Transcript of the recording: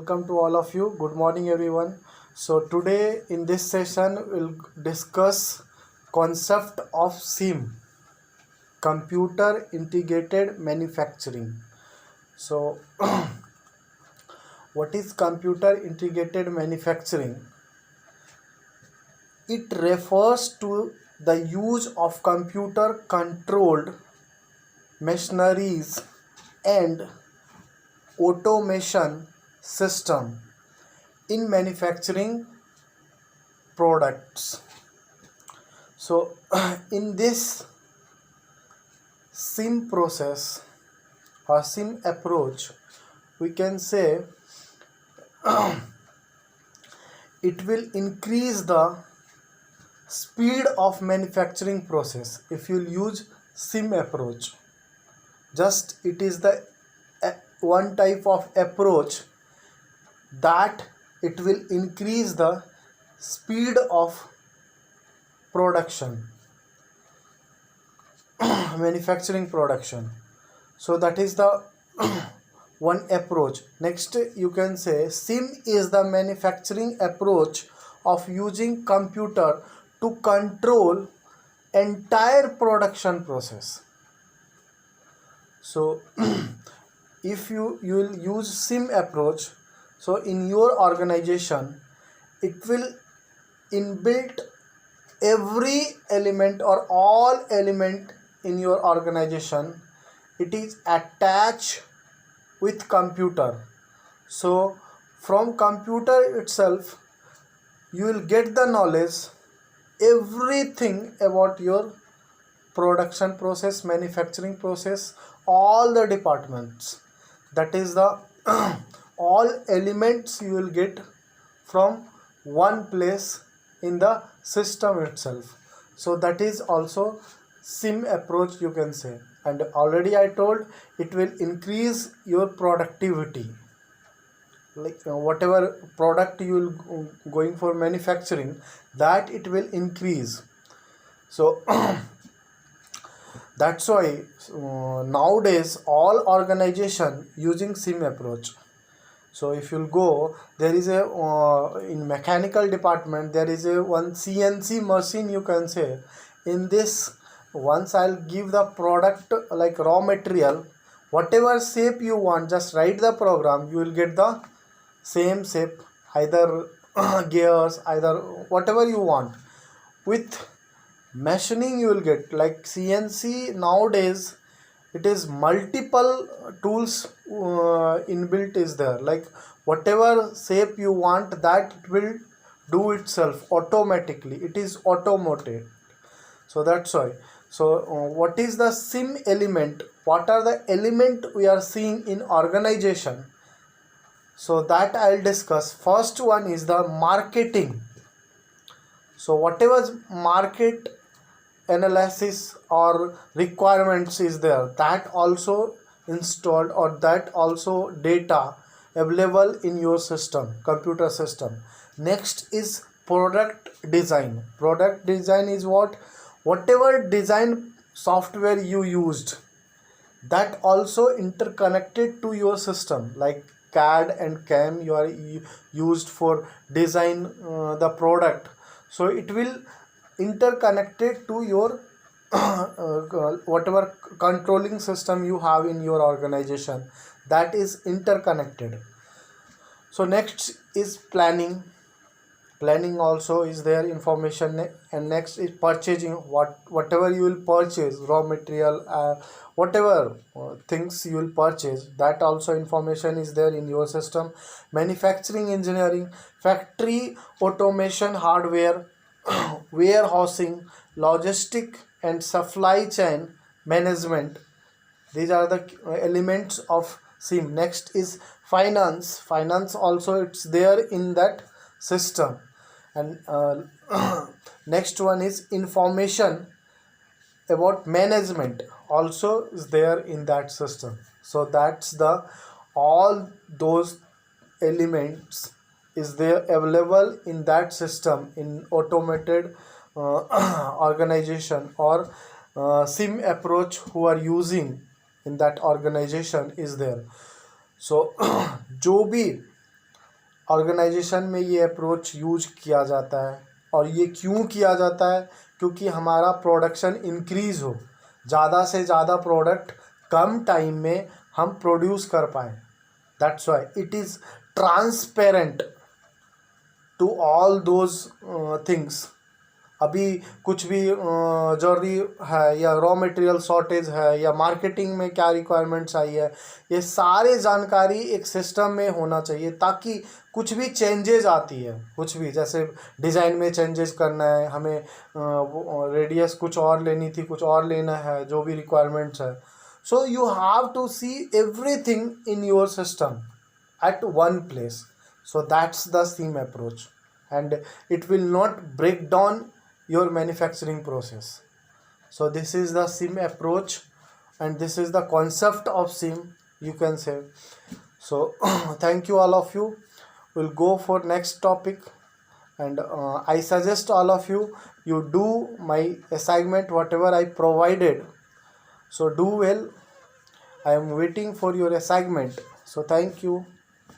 welcome to all of you. Good morning, everyone. So today in this session, we'll discuss concept of SIM, Computer Integrated Manufacturing. So, what is Computer Integrated Manufacturing? It refers to the use of computer-controlled machineries and automation system in manufacturing products. So in this SIM process or SIM approach, we can say it will increase the speed of manufacturing process if you use SIM approach. Just it is the one type of approach that it will increase the speed of production, manufacturing production. So that is the one approach. Next, you can say SIM is the manufacturing approach of using computer to control entire production process. So if you will use SIM approach, so in your organization it will inbuilt every element or all element in your organization, it is attached with computer. So from computer itself you will get the knowledge everything about your production process, manufacturing process, all the departments. That is the all elements you will get from one place in the system itself. So that is also SIM approach, you can say. And already I told it will increase your productivity. Like whatever product you will going for manufacturing, that it will increase. So that's why nowadays all organization using SIM approach. So if you'll go, there is a in mechanical department there is a one CNC machine, you can say. In this, once I'll give the product like raw material, whatever shape you want, just write the program, you will get the same shape, either gears, either whatever you want. With machining you will get like CNC nowadays, it is multiple tools inbuilt is there, like whatever shape you want, that it will do itself automatically, it is automated. So that's why. So what is the SIM element, what are the element we are seeing in organization? So that I'll discuss. First one is the marketing. So whatever market analysis or requirements is there, that also installed, or that also data available in your system, computer system. Next is product design. Product design is what, whatever design software you used, that also interconnected to your system, like CAD and CAM you are used for design the product. So it will interconnected to your whatever controlling system you have in your organization, that is interconnected. So next is planning. Planning also is there, information. And next is purchasing. Whatever you will purchase, raw material, whatever things you will purchase, that also information is there in your system. Manufacturing engineering, factory automation, hardware, warehousing, logistic and supply chain management. These are the elements of SIM. Next is finance. Finance also it's there in that system. And next one is information about management, also is there in that system. So that's the all those elements is there available in that system, in automated organization or SIM approach who are using in that organization is there. So जो भी organisation में ये approach use किया जाता है। और ये क्यों किया जाता है? क्योंकि हमारा प्रोडक्शन इंक्रीज़ हो, ज़्यादा से ज़्यादा प्रोडक्ट कम टाइम में हम प्रोड्यूस कर पाएँ। That's why it is transparent to all those things. अभी कुछ भी जरूरी है या रॉ मटेरियल शॉर्टेज है या मार्केटिंग में क्या रिक्वायरमेंट्स आई है, ये सारे जानकारी एक सिस्टम में होना चाहिए, ताकि कुछ भी चेंजेस आती है, कुछ भी जैसे डिज़ाइन में चेंजेस करना है, हमें रेडियस कुछ और लेनी थी, कुछ और लेना है, जो भी रिक्वायरमेंट्स है, so you have to see everything in your system at one place. So that's the SIM approach, and it will not break down your manufacturing process. So this is the SIM approach, and this is the concept of SIM, you can say. So thank you all of you. We'll go for next topic, and I suggest all of you, you do my assignment whatever I provided. So do well. I am waiting for your assignment. So thank you.